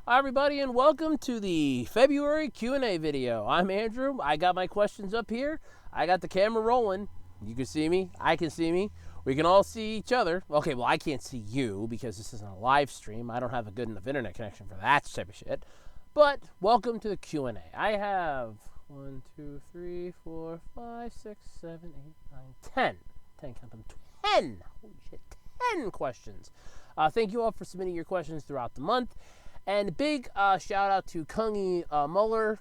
Hi everybody and welcome to the February Q&A video. I'm Andrew. I got my questions up here. I got the camera rolling. You can see me. I can see me. We can all see each other. Okay, well I can't see you because this isn't a live stream. I don't have a good enough internet connection for that type of shit. But welcome to the Q&A. I have 1, 2, 3, 4, 5, 6, 7, 8, 9, 10. 10, count them. 10. Holy shit, 10 questions. Thank you all for submitting your questions throughout the month. And a big shout out to Kungi Muller,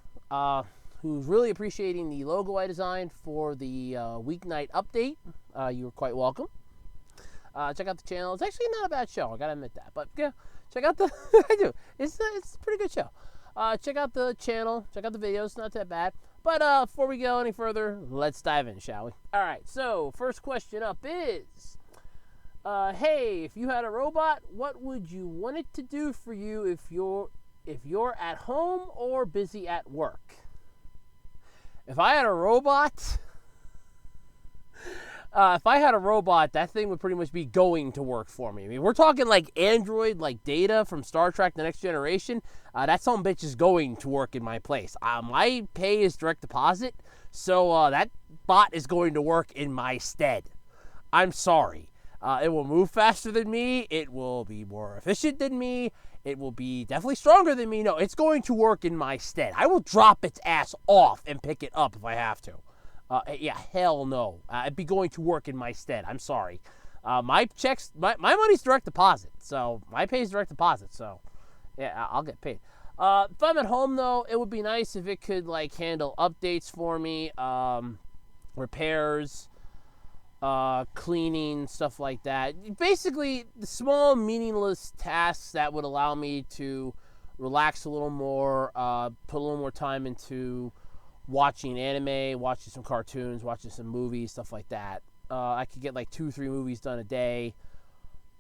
who's really appreciating the logo I designed for the weeknight update. You were quite welcome. Check out the channel. It's actually not a bad show. I gotta admit that. But yeah, check out the. I do. It's a pretty good show. Check out the channel. Check out the videos. It's not that bad. But before we go any further, let's dive in, shall we? All right. So first question up is. Hey, if you had a robot, what would you want it to do for you if you're at home or busy at work? If I had a robot, that thing would pretty much be going to work for me. I mean, we're talking like Android, like Data from Star Trek: The Next Generation. That sumbitch is going to work in my place. My pay is direct deposit, so that bot is going to work in my stead. I'm sorry. It will move faster than me. It will be more efficient than me. It will be definitely stronger than me. No, it's going to work in my stead. I will drop its ass off and pick it up if I have to. Yeah, hell no. It'd be going to work in my stead. I'm sorry. My checks, my money's direct deposit. So my pay is direct deposit. So yeah, I'll get paid. If I'm at home though, it would be nice if it could like handle updates for me, repairs, cleaning, stuff like that. Basically, the small, meaningless tasks that would allow me to relax a little more, put a little more time into watching anime, watching some cartoons, watching some movies, stuff like that. I could get like 2-3 movies done a day.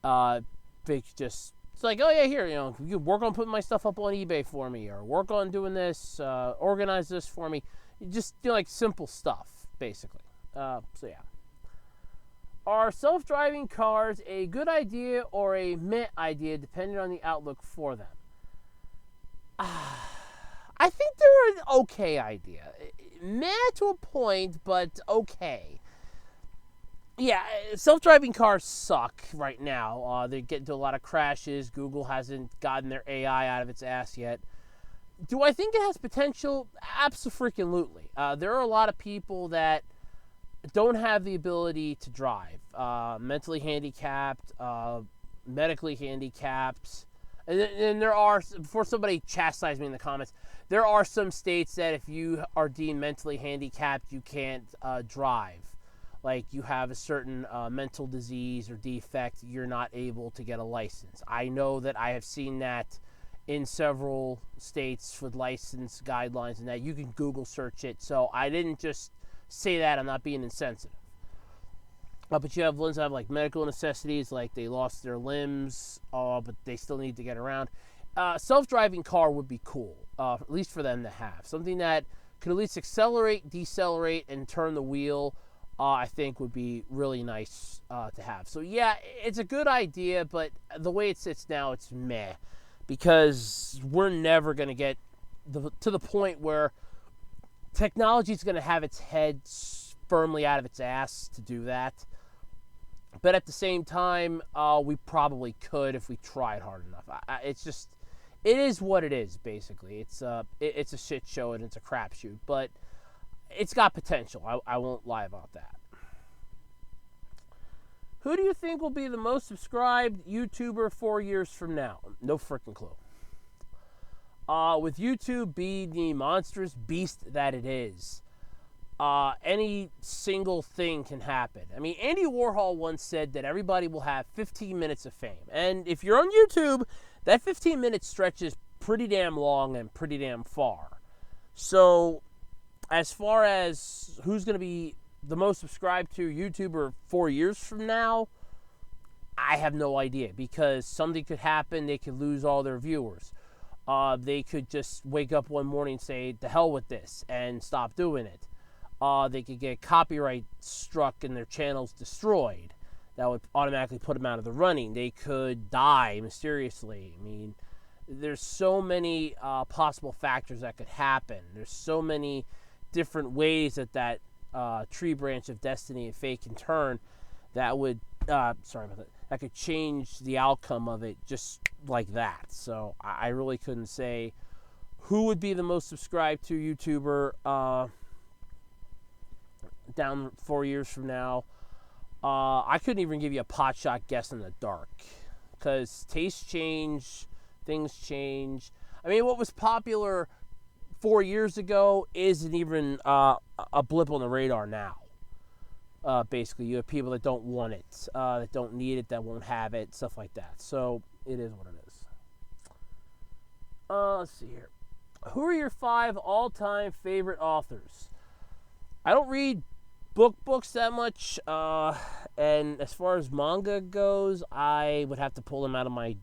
It's like, oh yeah, here, you work on putting my stuff up on eBay for me, or work on doing this, organize this for me. Just do like simple stuff, basically. So yeah. Are self-driving cars a good idea or a meh idea, depending on the outlook for them? I think they're an okay idea. Meh to a point, but okay. Yeah, self-driving cars suck right now. They get into a lot of crashes. Google hasn't gotten their AI out of its ass yet. Do I think it has potential? Abso-freaking-lutely. There are a lot of people that don't have the ability to drive, mentally handicapped, medically handicapped, and there are, before somebody chastise me in the comments, there are some states that if you are deemed mentally handicapped, you can't drive. Like you have a certain mental disease or defect, you're not able to get a license. I know that I have seen that in several states with license guidelines and that. You can Google search it, so I didn't just say that. I'm not being insensitive. But you have ones that have like medical necessities, like they lost their limbs, but they still need to get around. Self-driving car would be cool, at least for them to have. Something that could at least accelerate, decelerate, and turn the wheel, I think would be really nice to have. So yeah, it's a good idea, but the way it sits now, it's meh. Because we're never going to get to the point where technology is going to have its head firmly out of its ass to do that. But at the same time, we probably could if we tried hard enough. It is what it is, basically. It's a shit show and it's a crapshoot. But it's got potential. I won't lie about that. Who do you think will be the most subscribed YouTuber 4 years from now? No freaking clue. With YouTube being the monstrous beast that it is, any single thing can happen. I mean, Andy Warhol once said that everybody will have 15 minutes of fame. And if you're on YouTube, that 15 minutes stretches pretty damn long and pretty damn far. So, as far as who's going to be the most subscribed to YouTuber 4 years from now, I have no idea. Because something could happen, they could lose all their viewers. They could just wake up one morning and say, "The hell with this," and stop doing it. They could get copyright struck and their channels destroyed. That would automatically put them out of the running. They could die mysteriously. I mean, there's so many possible factors that could happen. There's so many different ways that tree branch of destiny and fate can turn that would sorry about that, that could change the outcome of it just like that. So I really couldn't say who would be the most subscribed to YouTuber down 4 years from now. I couldn't even give you a pot shot guess in the dark because tastes change, things change. I mean, what was popular 4 years ago isn't even a blip on the radar now. Basically, you have people that don't want it, that don't need it, that won't have it, stuff like that. So it is what it is. Let's see here. Who are your 5 all-time favorite authors? I don't read books that much, and as far as manga goes, I would have to pull them out of my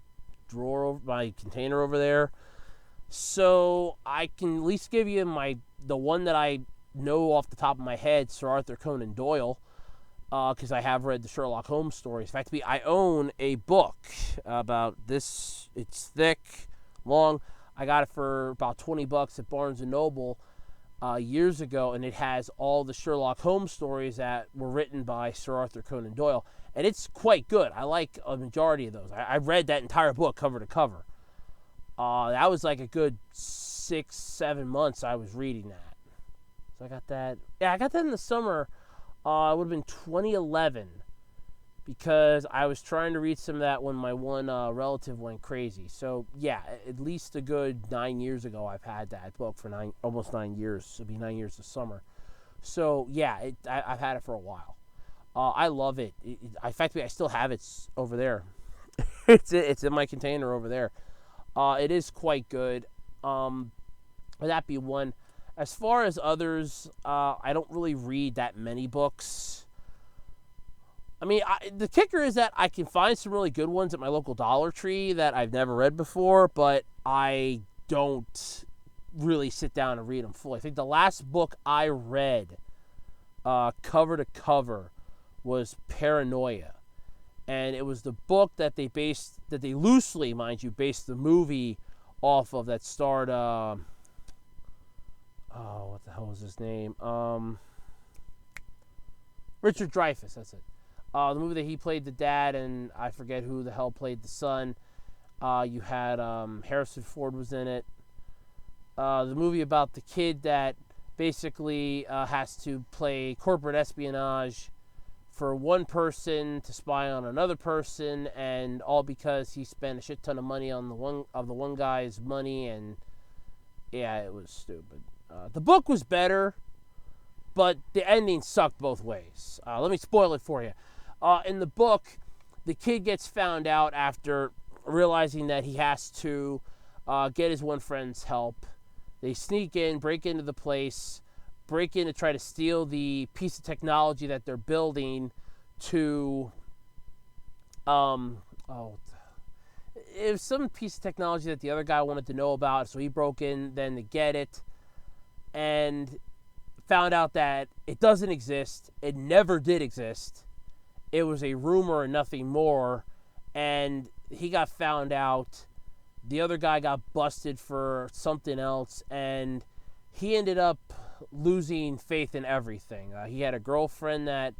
drawer, my container over there. So I can at least give you the one that I know off the top of my head, Sir Arthur Conan Doyle, because I have read the Sherlock Holmes stories. In fact, I own a book about this. It's thick, long. I got it for about $20 at Barnes & Noble years ago, and it has all the Sherlock Holmes stories that were written by Sir Arthur Conan Doyle. And it's quite good. I like a majority of those. I read that entire book cover to cover. That was like a good 6-7 months I was reading that. So I got that. Yeah, I got that in the summer. It would have been 2011 because I was trying to read some of that when my one relative went crazy. So yeah, at least a good 9 years ago I've had that book for almost 9 years. It'll be 9 years this summer. So yeah, I've had it for a while. I love it. In fact, I still have it over there. it's in my container over there. It is quite good. That be one. As far as others, I don't really read that many books. I mean, the kicker is that I can find some really good ones at my local Dollar Tree that I've never read before, but I don't really sit down and read them fully. I think the last book I read, cover to cover, was Paranoia. And it was the book that they loosely, mind you, based the movie off of that starred, what the hell was his name? Richard Dreyfuss, that's it. The movie that he played the dad, and I forget who the hell played the son. You had Harrison Ford was in it. The movie about the kid that basically has to play corporate espionage for one person to spy on another person, and all because he spent a shit ton of money on the one guy's money, and yeah, it was stupid. The book was better, but the ending sucked both ways. Let me spoil it for you. In the book, the kid gets found out after realizing that he has to get his one friend's help. They sneak in, break into the place, break in to try to steal the piece of technology that they're building to, it was some piece of technology that the other guy wanted to know about, so he broke in then to get it, and found out that it doesn't exist. It never did exist. It was a rumor and nothing more, and he got found out. The other guy got busted for something else, and he ended up losing faith in everything. He had a girlfriend that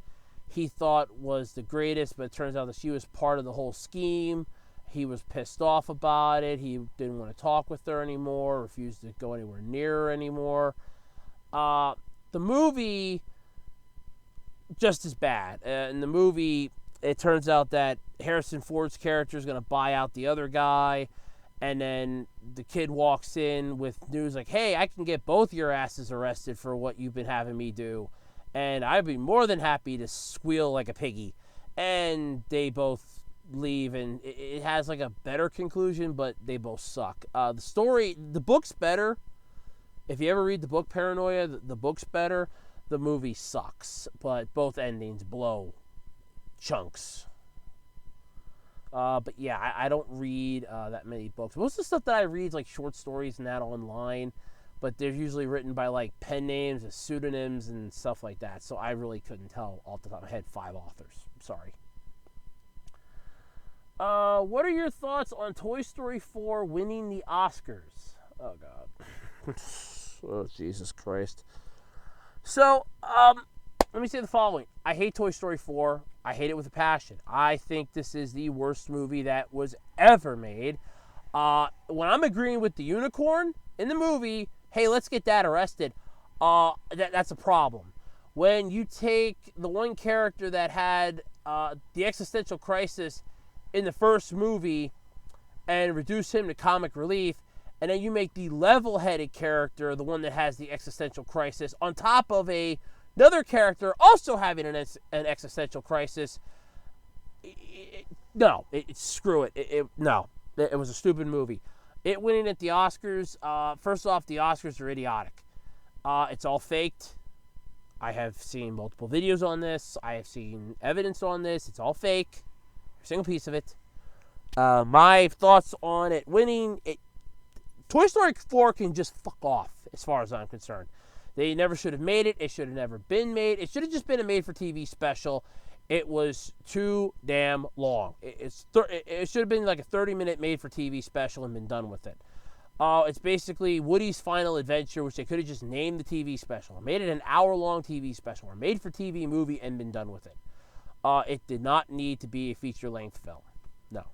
he thought was the greatest, but it turns out that she was part of the whole scheme. He was pissed off about it. He didn't want to talk with her anymore, refused to go anywhere near her anymore. The movie, just as bad. In the movie, it turns out that Harrison Ford's character is going to buy out the other guy, and then the kid walks in with news like, hey, I can get both your asses arrested for what you've been having me do, and I'd be more than happy to squeal like a piggy. And they both leave, and it has like a better conclusion, but they both suck. The book's better. If you ever read the book Paranoia, the book's better. The movie sucks, but both endings blow chunks. But yeah, I don't read that many books. Most of the stuff that I read is like short stories and that online, but they're usually written by like pen names and pseudonyms and stuff like that. So I really couldn't tell off the top of my head 5 authors. Sorry. What are your thoughts on Toy Story 4 winning the Oscars? Oh, God. Oh, Jesus Christ. So, let me say the following. I hate Toy Story 4. I hate it with a passion. I think this is the worst movie that was ever made. When I'm agreeing with the unicorn in the movie, hey, let's get that arrested, that's a problem. When you take the one character that had the existential crisis in the first movie and reduce him to comic relief, and then you make the level-headed character the one that has the existential crisis on top of another character also having an existential crisis, no, screw it. No, it was a stupid movie. It winning at the Oscars, first off, the Oscars are idiotic. It's all faked. I have seen multiple videos on this. I have seen evidence on this. It's all fake. Every single piece of it. My thoughts on it winning, Toy Story 4 can just fuck off as far as I'm concerned. They never should have made it. It should have never been made. It should have just been a made-for-TV special. It was too damn long. It should have been like a 30-minute made-for-TV special and been done with it. It's basically Woody's Final Adventure, which they could have just named the TV special or made it an hour-long TV special or made-for-TV movie and been done with it. It did not need to be a feature-length film. No.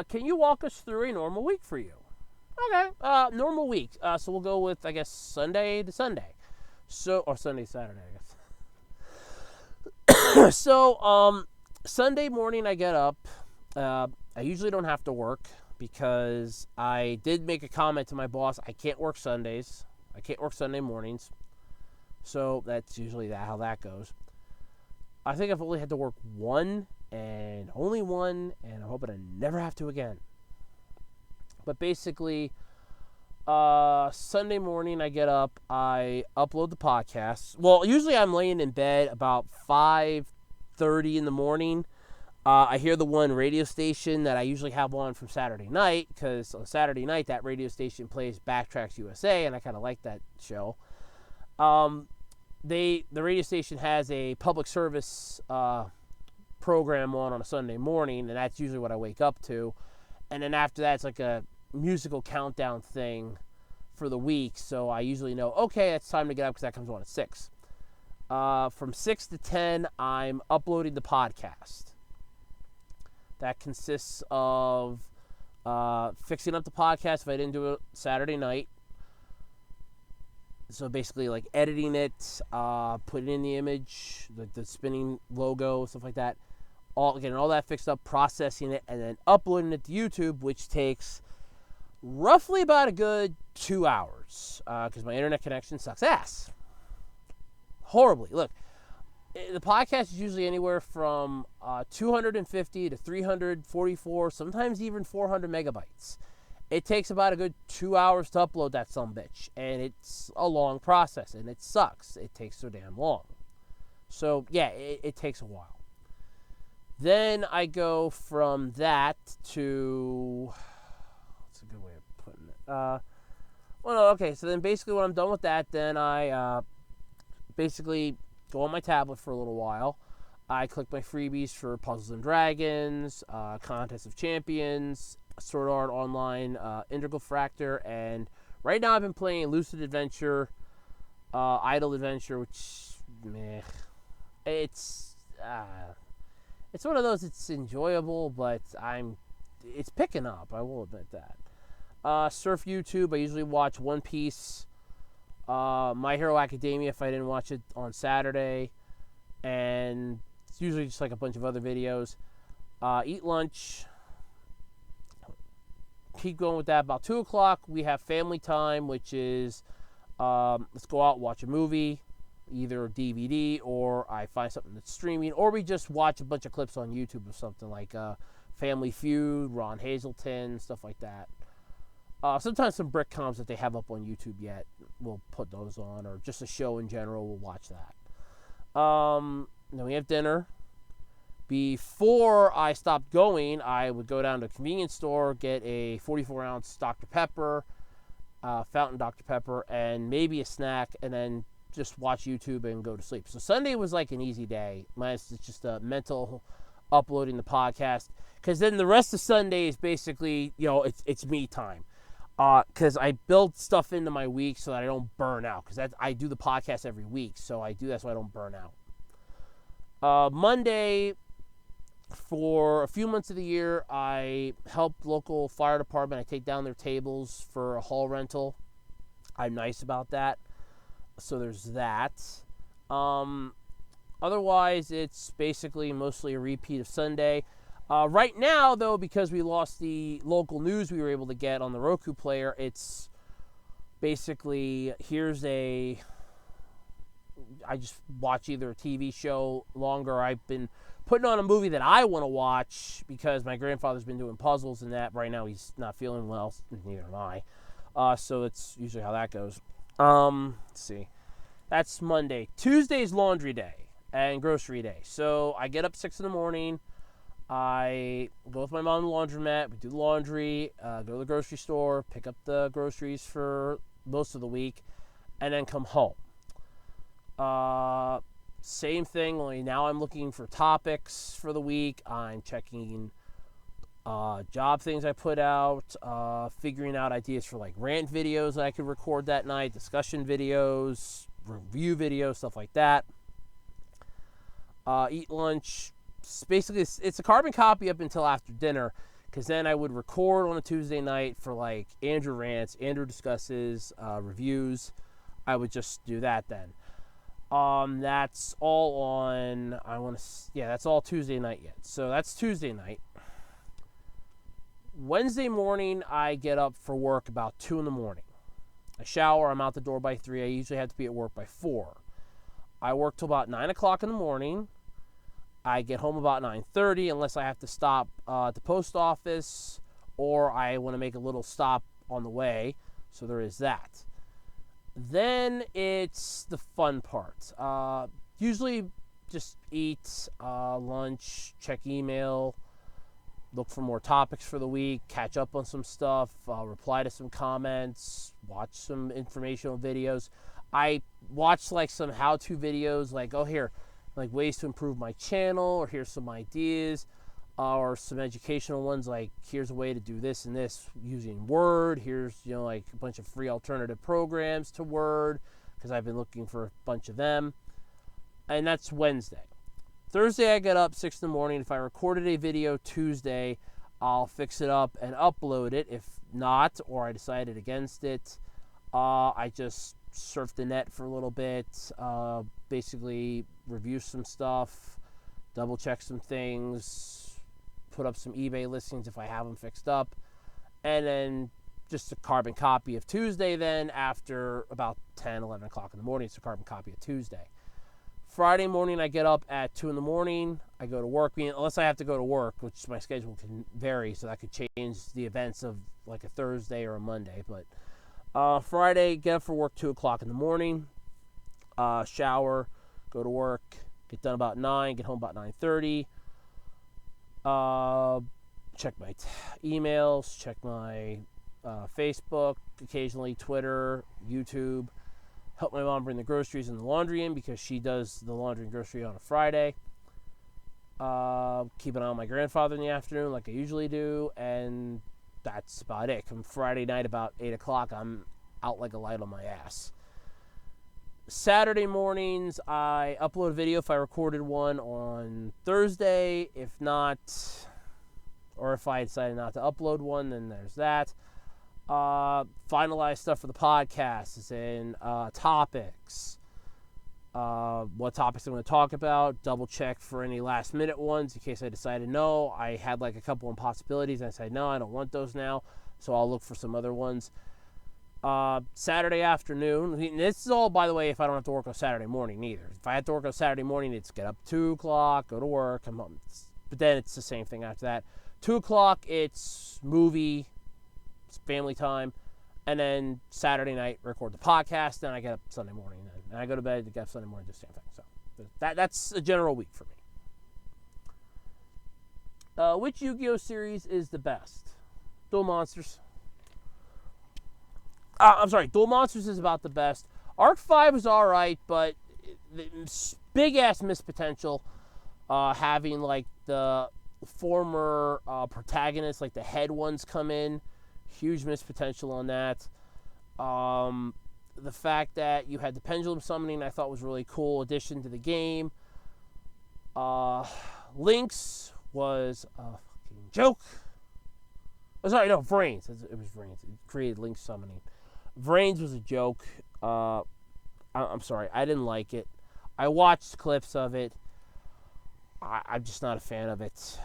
Can you walk us through a normal week for you? Okay. Normal week. So we'll go with, I guess, Sunday to Sunday. Or Sunday, Saturday, I guess. So, Sunday morning I get up. I usually don't have to work because I did make a comment to my boss. I can't work Sundays. I can't work Sunday mornings. So that's usually how that goes. I think I've only had to work one and only one, and I'm hoping I never have to again. But basically, Sunday morning I get up, I upload the podcast. Well, usually I'm laying in bed about 5:30 in the morning. I hear the one radio station that I usually have on from Saturday night, because on Saturday night that radio station plays Backtracks USA, and I kind of like that show. The radio station has a public service program on a Sunday morning, and that's usually what I wake up to. And then after that, it's like a musical countdown thing for the week, so I usually know, okay, it's time to get up because that comes on at 6. From 6 to 10, I'm uploading the podcast. That consists of fixing up the podcast if I didn't do it Saturday night. So basically, like editing it, putting in the image, the spinning logo, stuff like that. Getting all that fixed up, processing it, and then uploading it to YouTube, which takes roughly about a good 2 hours because my internet connection sucks ass. Horribly. Look, the podcast is usually anywhere from 250 to 344, sometimes even 400 megabytes. It takes about a good 2 hours to upload that sumbitch, and it's a long process, and it sucks. It takes so damn long. So, yeah, it takes a while. Then I go from that to... What's a good way of putting it? Okay, so then basically when I'm done with that, then I basically go on my tablet for a little while. I click my freebies for Puzzles and Dragons, Contest of Champions, Sword Art Online, Integral Fractor, and right now I've been playing Lucid Adventure, Idle Adventure, which, meh. It's one of those, it's enjoyable, but it's picking up, I will admit that. Surf YouTube, I usually watch One Piece, My Hero Academia if I didn't watch it on Saturday, and it's usually just like a bunch of other videos. Eat lunch. Keep going with that. About 2 o'clock, we have family time, which is let's go out and watch a movie, either DVD or I find something that's streaming, or we just watch a bunch of clips on YouTube of something like Family Feud, Ron Hazelton, stuff like that. Sometimes some brick comms that they have up on YouTube yet, we'll put those on, or just a show in general, we'll watch that. Then we have dinner. Before I stopped going, I would go down to a convenience store, get a 44-ounce Dr. Pepper, Fountain Dr. Pepper, and maybe a snack, and then just watch YouTube and go to sleep. So Sunday was like an easy day. It's just a mental uploading the podcast. Because then the rest of Sunday is basically, it's me time. Because I build stuff into my week so that I don't burn out. Because I do the podcast every week, so I do that so I don't burn out. Monday, for a few months of the year, I help local fire department. I take down their tables for a hall rental. I'm nice about that. So there's that. Otherwise, it's basically mostly a repeat of Sunday. Right now, though, because we lost the local news we were able to get on the Roku player, it's basically, I just watch either a TV show longer. I've been putting on a movie that I want to watch because my grandfather's been doing puzzles and that. Right now he's not feeling well, neither am I. So that's usually how that goes. Let's see. That's Monday. Tuesday's laundry day and grocery day. So I get up 6 in the morning. I go with my mom to the laundromat. We do the laundry, go to the grocery store, pick up the groceries for most of the week, and then come home. Same thing, only now I'm looking for topics for the week. I'm checking job things I put out, figuring out ideas for like rant videos that I could record that night, discussion videos, review videos, stuff like that. Eat lunch. Basically, it's a carbon copy up until after dinner, because then I would record on a Tuesday night for like Andrew rants, Andrew discusses, reviews. I would just do that then. That's all on, that's all Tuesday night yet. So that's Tuesday night. Wednesday morning, I get up for work about 2 in the morning. I shower, I'm out the door by 3. I usually have to be at work by 4. I work till about 9 o'clock in the morning. I get home about 9:30 unless I have to stop at the post office or I want to make a little stop on the way. So there is that. Then it's the fun part. Usually just eat lunch, check email, look for more topics for the week, catch up on some stuff, reply to some comments, watch some informational videos. I watch like some how-to videos like, like ways to improve my channel, or here's some ideas, or some educational ones like here's a way to do this and this using Word. Here's like a bunch of free alternative programs to Word, because I've been looking for a bunch of them. And that's Wednesday. Thursday I get up 6 in the morning. If I recorded a video Tuesday, I'll fix it up and upload it. If not, or I decided against it, I just surf the net for a little bit, basically review some stuff, double check some things, put up some eBay listings if I have them fixed up, and then just a carbon copy of Tuesday then after about 10, 11 o'clock in the morning. It's a carbon copy of Tuesday. Friday morning, I get up at 2 in the morning. I go to work, unless I have to go to work, which my schedule can vary, so that could change the events of like a Thursday or a Monday. But Friday, get up for work 2 o'clock in the morning, shower, go to work, get done about 9, get home about 9:30, check my emails, check my Facebook, occasionally Twitter, YouTube, help my mom bring the groceries and the laundry in because she does the laundry and grocery on a Friday. Keep an eye on my grandfather in the afternoon like I usually do, and that's about it. Come Friday night about 8 o'clock, I'm out like a light on my ass. Saturday mornings, I upload a video if I recorded one on Thursday. If not, or if I decided not to upload one, then there's that. Finalize stuff for the podcast, as in topics, what topics I'm going to talk about, double check for any last minute ones in case I decided no. I had like a couple of possibilities and I said no, I don't want those now, so I'll look for some other ones. Saturday afternoon, this is all, by the way, if I don't have to work on Saturday morning either. If I had to work on Saturday morning, it's get up 2 o'clock, go to work, come home. But then it's the same thing after that. 2 o'clock, it's movie, it's family time, and then Saturday night, record the podcast, then I get up Sunday morning, and I go to bed, get up Sunday morning, do the same thing. So that's a general week for me. Which Yu-Gi-Oh! Series is the best? Duel Monsters. I'm sorry, Duel Monsters is about the best. Arc 5 was all right, but big ass missed potential. Having like the former protagonists, like the head ones, come in, huge missed potential on that. The fact that you had the pendulum summoning, I thought was really cool addition to the game. Lynx was a fucking joke. Oh, sorry, no, Vrains. It was Vrains. It created Lynx summoning. Vrains was a joke. I'm sorry, I didn't like it. I watched clips of it. I'm just not a fan of it.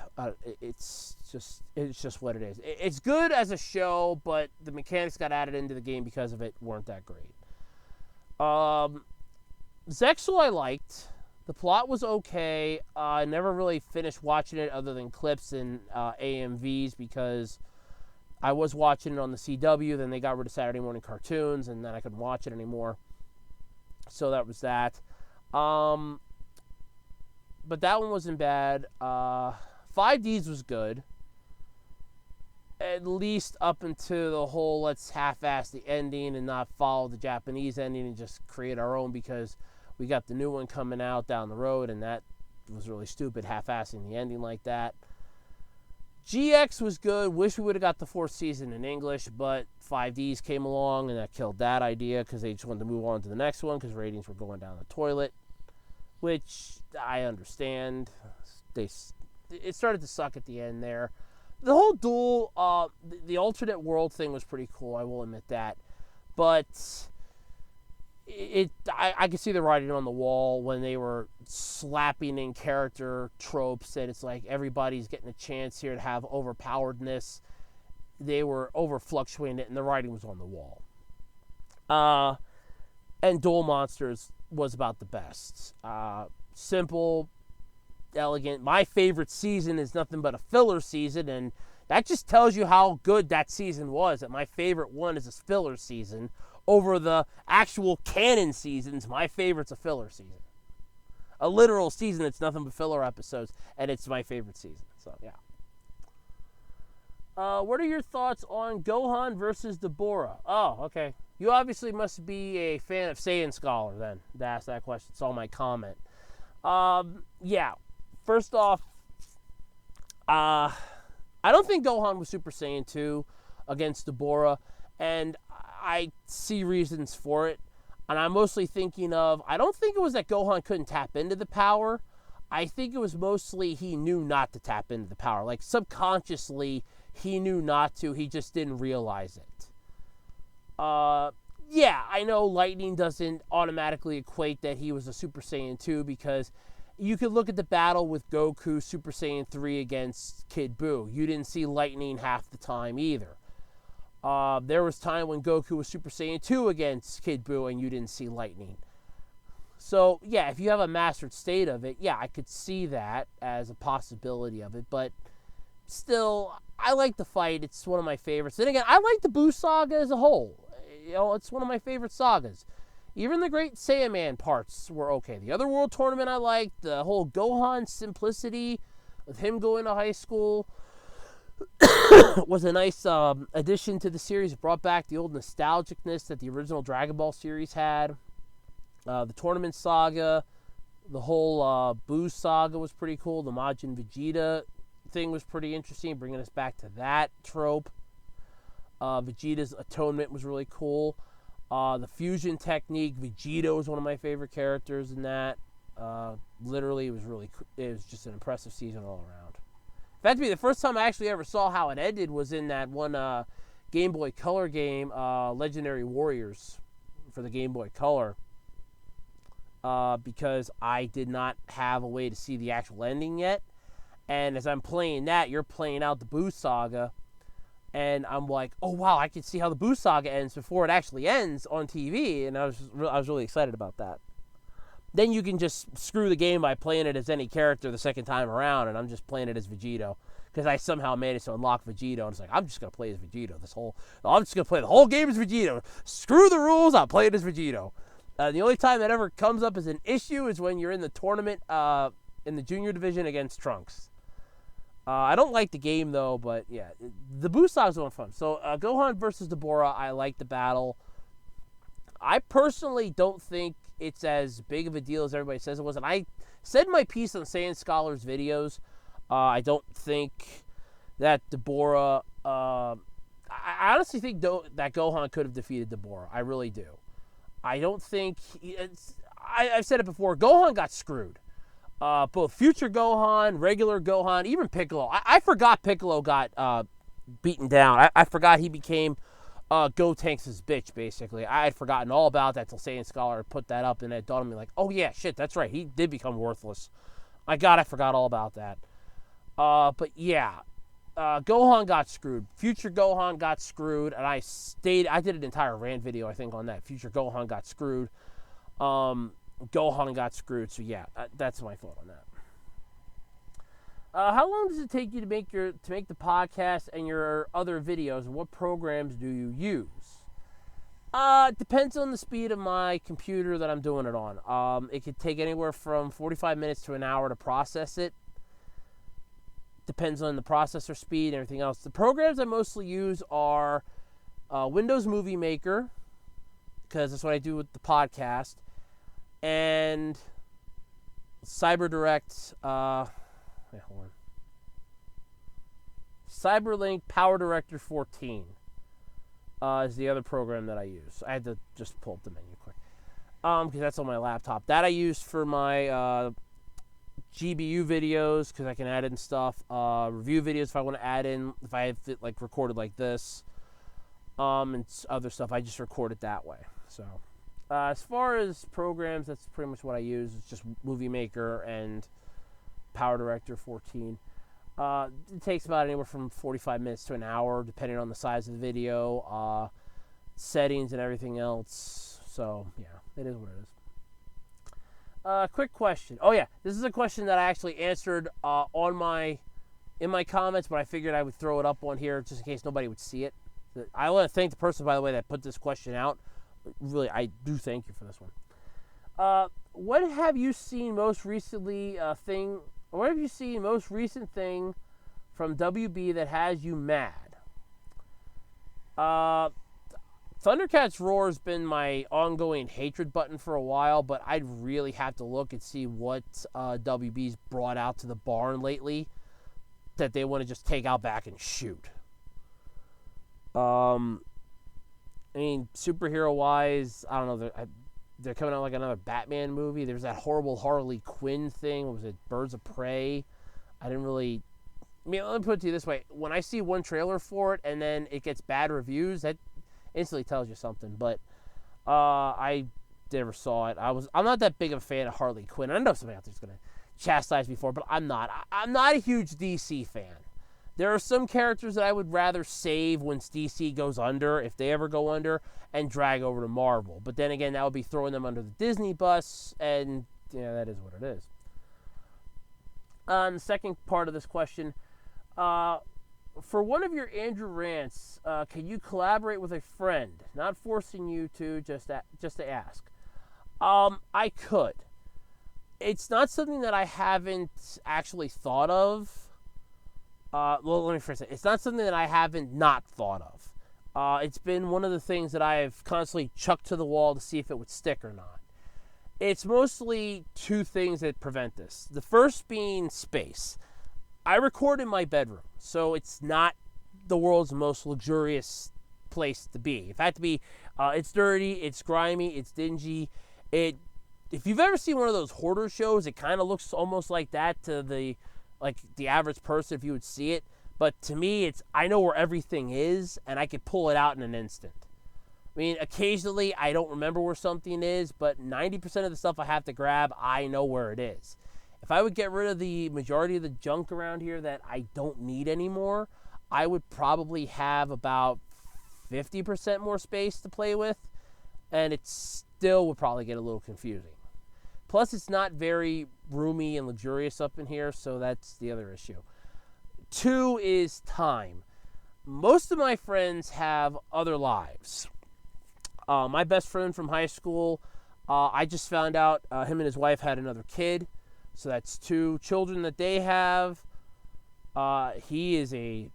It's just what it is. It's good as a show, but the mechanics got added into the game because of it weren't that great. Zexal I liked. The plot was okay. I never really finished watching it other than clips and AMVs because I was watching it on the CW. Then they got rid of Saturday morning cartoons, and then I couldn't watch it anymore. So that was that. But that one wasn't bad. 5Ds was good. At least up into the whole let's half-ass the ending and not follow the Japanese ending and just create our own because we got the new one coming out down the road, and that was really stupid, half-assing the ending like that. GX was good. Wish we would have got the 4th season in English, but 5Ds came along, and that killed that idea because they just wanted to move on to the next one because ratings were going down the toilet, which I understand. It started to suck at the end there. The whole duel, the alternate world thing was pretty cool, I will admit that. But I could see the writing on the wall when they were slapping in character tropes, and it's like everybody's getting a chance here to have overpoweredness. They were over-fluctuating it, and the writing was on the wall. And Duel Monsters was about the best. Simple, elegant. My favorite season is nothing but a filler season, and that just tells you how good that season was, that my favorite one is a filler season. Over the actual canon seasons, my favorite's a filler season. A literal season that's nothing but filler episodes, and it's my favorite season. So, yeah. What are your thoughts on Gohan versus Dabura? Oh, okay. You obviously must be a fan of Saiyan Scholar, then, to ask that question. It's all my comment. Yeah. First off, I don't think Gohan was Super Saiyan 2 against Dabura, and I see reasons for it. And I'm mostly thinking of, I don't think it was that Gohan couldn't tap into the power. I think it was mostly he knew not to tap into the power. Like, subconsciously, he knew not to. He just didn't realize it. Yeah, I know Lightning doesn't automatically equate that he was a Super Saiyan 2 because you could look at the battle with Goku Super Saiyan 3 against Kid Buu. You didn't see Lightning half the time either. There was time when Goku was Super Saiyan 2 against Kid Buu and you didn't see Lightning. So, yeah, if you have a mastered state of it, yeah, I could see that as a possibility of it. But still, I like the fight. It's one of my favorites. Then again, I like the Buu saga as a whole. You know, it's one of my favorite sagas. Even the Great Saiyaman parts were okay. The Otherworld tournament I liked. The whole Gohan simplicity of him going to high school was a nice addition to the series. It brought back the old nostalgicness that the original Dragon Ball series had. The tournament saga, the whole Buu saga was pretty cool. The Majin Vegeta thing was pretty interesting, bringing us back to that trope. Vegeta's atonement was really cool. The fusion technique, Vegeta was one of my favorite characters in that. Literally, it was just an impressive season all around. In fact, the first time I actually ever saw how it ended was in that one Game Boy Color game, Legendary Warriors, for the Game Boy Color. Because I did not have a way to see the actual ending yet. And as I'm playing that, you're playing out the Buu saga. And I'm like, oh, wow, I can see how the Buu saga ends before it actually ends on TV. And I was really excited about that. Then you can just screw the game by playing it as any character the second time around. And I'm just playing it as Vegito. Because I somehow managed to unlock Vegito. And it's like, I'm just going to play as Vegito. I'm just going to play the whole game as Vegito. Screw the rules, I'll play it as Vegito. The only time that ever comes up as an issue is when you're in the tournament in the junior division against Trunks. I don't like the game, though, but yeah, the Buu saga is one fun. So, Gohan versus Dabura, I like the battle. I personally don't think it's as big of a deal as everybody says it was. And I said my piece on Saiyan Scholar's videos. I don't think that Dabura... I honestly think that Gohan could have defeated Dabura. I really do. I don't think... I've said it before. Gohan got screwed. Both Future Gohan, regular Gohan, even Piccolo. I forgot Piccolo got beaten down. I forgot he became Gotenks' bitch, basically. I had forgotten all about that till Saiyan Scholar put that up, and it dawned on me like, oh yeah, shit, that's right. He did become worthless. My God, I forgot all about that. But yeah, Gohan got screwed. Future Gohan got screwed, and I did an entire rant video, I think, on that. Future Gohan got screwed. Gohan got screwed, so yeah, that's my thought on that. How long does it take you to make the podcast and your other videos? What programs do you use? Depends on the speed of my computer that I'm doing it on. It could take anywhere from 45 minutes to an hour to process it. Depends on the processor speed and everything else. The programs I mostly use are Windows Movie Maker, because that's what I do with the podcast, and CyberDirect, wait, hold on. CyberLink Power Director 14 is the other program that I use. I had to just pull up the menu quick, because that's on my laptop. That I use for my GBU videos, because I can add in stuff. Review videos if I want to add in, if I have it like recorded like this, and other stuff. I just record it that way. So as far as programs, that's pretty much what I use. It's just Movie Maker and Power Director 14. It takes about anywhere from 45 minutes to an hour, depending on the size of the video, settings, and everything else. So yeah, it is what it is. Quick question. Oh yeah, this is a question that I actually answered in my comments, but I figured I would throw it up on here just in case nobody would see it. I want to thank the person, by the way, that put this question out. Really, I do thank you for this one. What have you seen most recently? What have you seen most recent thing from WB that has you mad? Thundercats Roar has been my ongoing hatred button for a while, but I'd really have to look and see what WB's brought out to the barn lately that they want to just take out back and shoot. I mean, superhero-wise, I don't know. They're coming out like another Batman movie. There's that horrible Harley Quinn thing. What was it? Birds of Prey. I didn't really... I mean, let me put it to you this way. When I see one trailer for it and then it gets bad reviews, that instantly tells you something. But I never saw it. I'm not that big of a fan of Harley Quinn. I know somebody out there's going to chastise me for it, but I'm not. I'm not a huge DC fan. There are some characters that I would rather save once DC goes under, if they ever go under, and drag over to Marvel. But then again, that would be throwing them under the Disney bus, and yeah, that is what it is. The second part of this question, for one of your Andrew rants, can you collaborate with a friend? Not forcing you to, just to ask. I could. It's not something that I haven't actually thought of. Well, let me first say, it's not something that I haven't not thought of. It's been one of the things that I've constantly chucked to the wall to see if it would stick or not. It's mostly two things that prevent this. The first being space. I record in my bedroom, so it's not the world's most luxurious place to be. If I had to be, it's dirty, it's grimy, it's dingy. If you've ever seen one of those hoarder shows, it kind of looks almost like that to the average person if you would see it. But to me, I know where everything is, and I could pull it out in an instant. I mean, occasionally I don't remember where something is, but 90% of the stuff I have to grab, I know where it is. If I would get rid of the majority of the junk around here that I don't need anymore, I would probably have about 50% more space to play with, and it still would probably get a little confusing. Plus, it's not very roomy and luxurious up in here, so that's the other issue. Two is time. Most of my friends have other lives. My best friend from high school, I just found out him and his wife had another kid. So that's 2 children that they have. He's a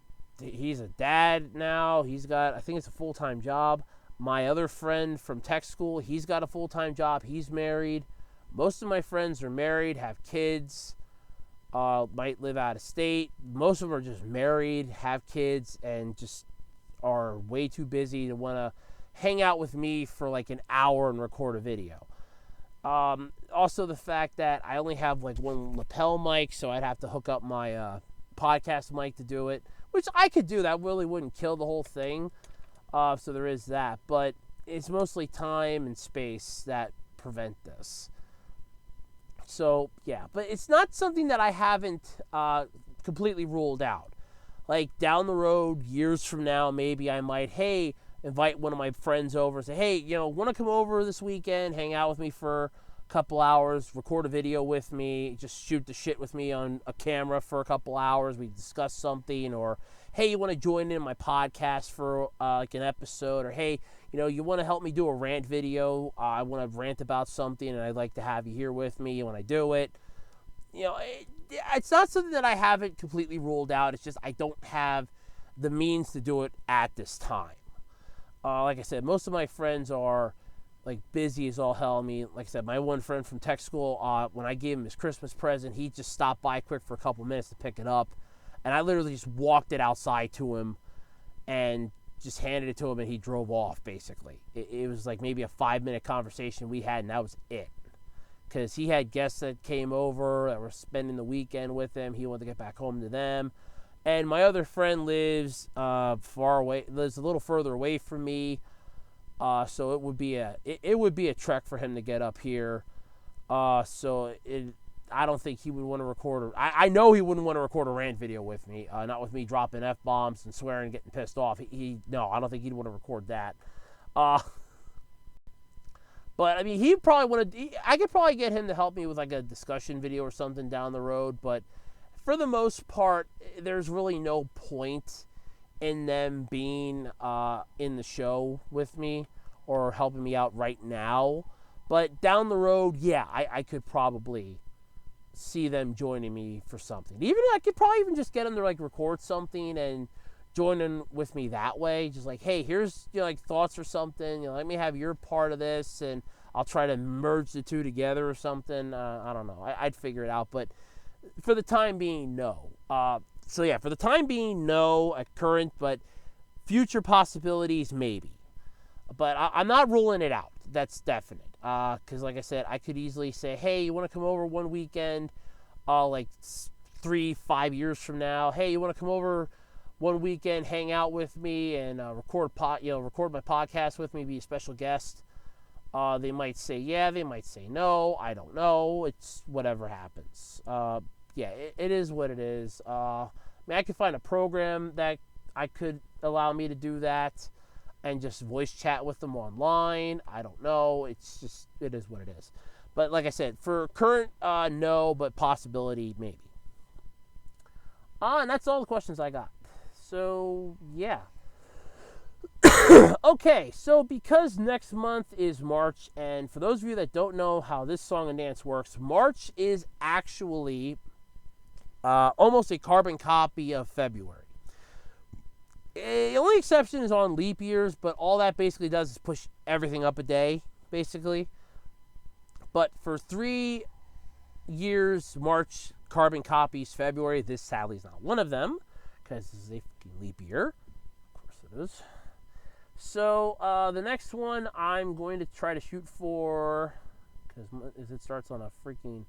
dad now. He's got, I think it's a full-time job. My other friend from tech school, he's got a full-time job. He's married. Most of my friends are married, have kids, might live out of state. Most of them are just married, have kids, and just are way too busy to want to hang out with me for like an hour and record a video. Also, the fact that I only have like one lapel mic, so I'd have to hook up my podcast mic to do it, which I could do. That really wouldn't kill the whole thing. So there is that. But it's mostly time and space that prevent this. So, yeah. But it's not something that I haven't completely ruled out. Like, down the road, years from now, maybe I might, invite one of my friends over and say, hey, want to come over this weekend, hang out with me for a couple hours, record a video with me, just shoot the shit with me on a camera for a couple hours, we discuss something, or, hey, you want to join in my podcast for like an episode, or, hey, you want to help me do a rant video, I want to rant about something, and I'd like to have you here with me when I do it. It's not something that I haven't completely ruled out, it's just I don't have the means to do it at this time. Like I said, most of my friends are like busy as all hell. I mean, like I said, my one friend from tech school, when I gave him his Christmas present, he just stopped by quick for a couple minutes to pick it up. And I literally just walked it outside to him and just handed it to him, and he drove off, basically. It was like maybe a 5-minute conversation we had, and that was it. Because he had guests that came over that were spending the weekend with him. He wanted to get back home to them. And my other friend lives far away, lives a little further away from me, so it would be a trek for him to get up here. I don't think he would want to record. I know he wouldn't want to record a rant video with me, not with me dropping F-bombs and swearing and getting pissed off. No, I don't think he'd want to record that. But I mean, he probably wanted. I could probably get him to help me with like a discussion video or something down the road, but for the most part, there's really no point in them being in the show with me or helping me out right now. But down the road, yeah, I could probably see them joining me for something. I could probably even just get them to like record something and join in with me that way. Just like, hey, here's like thoughts or something. Let me have your part of this, and I'll try to merge the two together or something. I don't know. I'd figure it out, but for the time being, no. For the time being, no at current, but future possibilities, maybe. But I'm not ruling it out. That's definite. Because like I said, I could easily say, hey, you want to come over one weekend, like 3-5 years from now? Hey, you want to come over one weekend, hang out with me, and record my podcast with me, be a special guest? They might say yeah, they might say no. I don't know. It's whatever happens. It is what it is. I could find a program that I could allow me to do that and just voice chat with them online. I don't know. It is what it is. But like I said, for current, no, but possibility, maybe. And that's all the questions I got. So, yeah. Okay, so because next month is March, and for those of you that don't know how this song and dance works, March is actually almost a carbon copy of February. The only exception is on leap years, but all that basically does is push everything up a day, basically. But for 3 years, March carbon copies February. This sadly is not one of them, because this is a fucking leap year. Of course it is. So the next one I'm going to try to shoot for, because it starts on a freaking...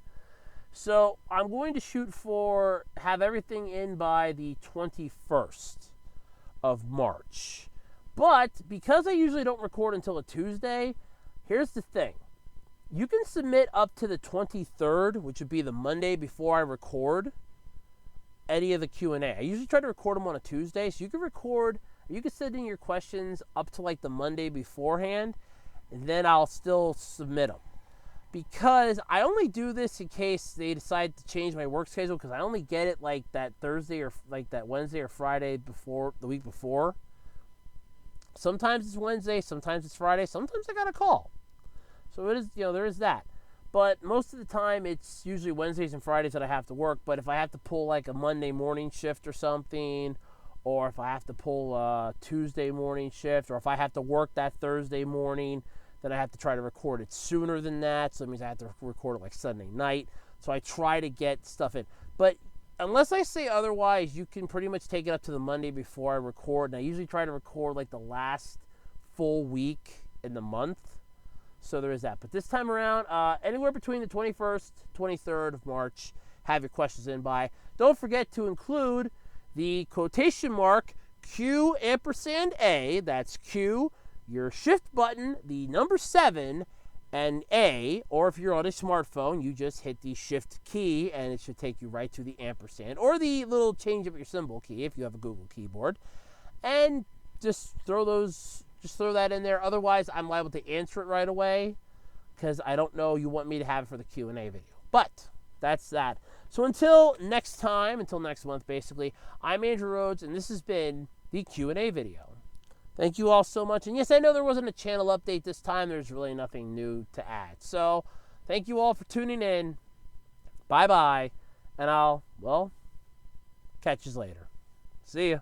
So I'm going to shoot for, have everything in by the 21st of March. But because I usually don't record until a Tuesday, here's the thing. You can submit up to the 23rd, which would be the Monday before I record any of the Q&A. I usually try to record them on a Tuesday, so you can send in your questions up to like the Monday beforehand, and then I'll still submit them. Because I only do this in case they decide to change my work schedule, because I only get it like that Thursday or like that Wednesday or Friday before the week before. Sometimes it's Wednesday, sometimes it's Friday, sometimes I got a call. So it is, there is that. But most of the time it's usually Wednesdays and Fridays that I have to work. But if I have to pull like a Monday morning shift or something, or if I have to pull a Tuesday morning shift, or if I have to work that Thursday morning, then I have to try to record it sooner than that. So that means I have to record it like Sunday night. So I try to get stuff in. But unless I say otherwise, you can pretty much take it up to the Monday before I record. And I usually try to record like the last full week in the month. So there is that. But this time around, anywhere between the 21st, 23rd of March, have your questions in by. Don't forget to include the quotation mark Q ampersand A. That's Q, your shift button, the number 7, and A. Or if you're on a smartphone, you just hit the shift key, and it should take you right to the ampersand. Or the little change of your symbol key if you have a Google keyboard. And just throw that in there. Otherwise, I'm liable to answer it right away because I don't know you want me to have it for the Q&A video. But that's that. So until next time, until next month, basically, I'm Andrew Rhodes, and this has been the Q&A video. Thank you all so much. And yes, I know there wasn't a channel update this time. There's really nothing new to add. So thank you all for tuning in. Bye-bye. And I'll, catch you later. See ya.